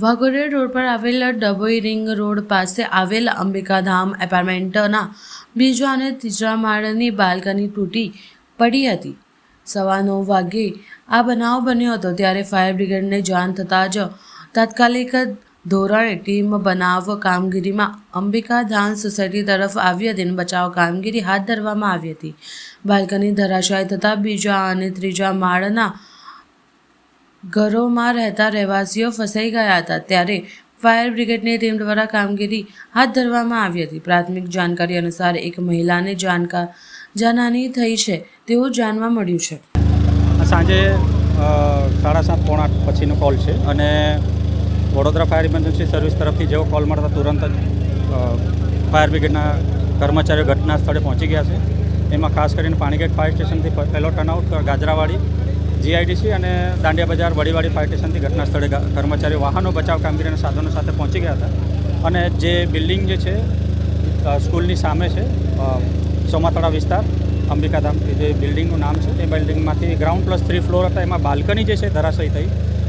Waghodia road પર આવેલા Dabhoi ring road પાસે આવેલ અંબિકાધામ એપાર્ટમેન્ટના બીજા અને ત્રીજા માળની બાલ્કની તૂટી પડી હતી. 9:15 વાગ્યે આ બનાવ બન્યો હતો ત્યારે ફાયર બ્રિગેડને જાણ થતાં જ તાત્કાલિક ધોરણે ટીમ બનાવ કામગીરીમાં અંબિકાધામ સોસાયટી તરફ આવી હતી અને બચાવ કામગીરી હાથ ધરવામાં આવી હતી. બાલ્કની ધરાશાયી થતાં બીજા અને ત્રીજા માળના ઘરોમાં રહેતા રહેવાસીઓ ફસાઈ ગયા હતા ત્યારે ફાયર બ્રિગેડની ટીમ દ્વારા કામગીરી હાથ ધરવામાં આવી હતી. પ્રાથમિક જાણકારી અનુસાર એક મહિલાને જાનહાની થઈ છે તેવું જાણવા મળ્યું છે. સાંજે 7:30 પોણા 8 પછીનો કોલ છે અને વડોદરા ફાયર ઇમરજન્સી સર્વિસ તરફથી જેવો કોલ મળતા તુરંત જ ફાયર બ્રિગેડના કર્મચારીઓ ઘટના સ્થળે પહોંચી ગયા છે. એમાં ખાસ કરીને પાણીગેટ ફાયર સ્ટેશનથી પહેલો ટર્નઆઉટ ગાજરાવાડી GIDC અને દાંડિયા બજાર વડીવાડી ફાયર સ્ટેશનથી ઘટના સ્થળે કર્મચારીઓ વાહનો બચાવ કામગીરીના સાધનો સાથે પહોંચી ગયા હતા. અને જે બિલ્ડિંગ જે છે સ્કૂલની સામે છે સોમાતળા વિસ્તાર અંબિકાધામ જે બિલ્ડિંગનું નામ છે તે બિલ્ડિંગમાંથી ગ્રાઉન્ડ +3 ફ્લોર હતા. એમાં બાલ્કની જે છે ધરાશયી થઈ.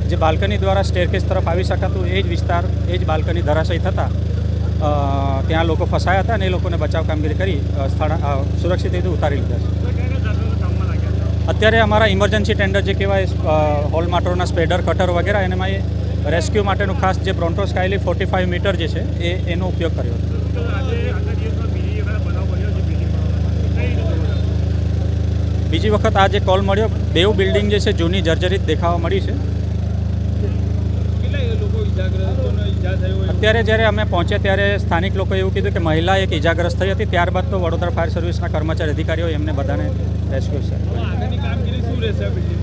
જે બાલ્કની દ્વારા સ્ટેરકેસ તરફ આવી શકાતું એ જ વિસ્તાર એ જ બાલ્કની ધરાશયી થતાં ત્યાં લોકો ફસાયા હતા અને એ લોકોને બચાવ કામગીરી કરી સુરક્ષિત રીતે ઉતારી લીધા છે. અત્યારે અમારા ઇમરજન્સી ટેન્ડર જે કહેવાય હોલ માટોરના સ્પેડર કટર વગેરે એનામાં એ રેસ્ક્યુ માટેનું ખાસ જે બ્રોન્ટો સ્કાયલી 45 મીટર જે છે એનો ઉપયોગ કર્યો હતો. બીજી વખત આ જે કોલ મળ્યો બેઉ બિલ્ડિંગ જે છે જૂની જર્જરિત દેખાવા મળી છે. અત્યારે જ્યારે અમે પહોંચ્યા ત્યારે સ્થાનિક લોકોએ એવું કીધું કે મહિલા એક ઇજાગ્રસ્ત થઈ હતી. ત્યારબાદ તો વડોદરા ફાયર સર્વિસના કર્મચારી અધિકારીઓ એમને બધાને રેસ્ક્યુ છે.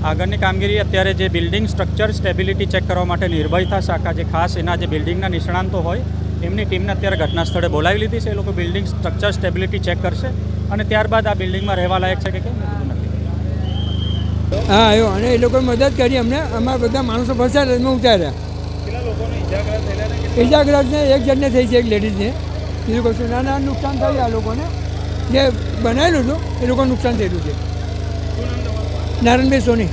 આગળની કામગીરી અત્યારે જે બિલ્ડિંગ સ્ટ્રક્ચર સ્ટેબિલિટી ચેક કરવા માટે નિર્ભયતા શાખા જે ખાસ એના જે બિલ્ડિંગના નિષ્ણાંતો હોય એમની ટીમને અત્યારે ઘટના સ્થળે બોલાવી લીધી છે. એ લોકો બિલ્ડિંગ સ્ટ્રક્ચર સ્ટેબિલિટી ચેક કરશે અને ત્યારબાદ આ બિલ્ડિંગમાં રહેવા લાયક છે કે કેમ નથી. હા આવ્યો અને એ લોકોએ મદદ કરી અમને. અમારા બધા માણસો ફસાયા એમાં ઉતાર્યા. ઇજાગ્રસ્તને એક જણને થઈ છે, એક લેડીઝને. બીજું કશું નાના નુકસાન થયું આ લોકોને જે બનાવેલું હતું એ લોકોને નુકસાન થયેલું છે. નારાયણભાઈ સોની.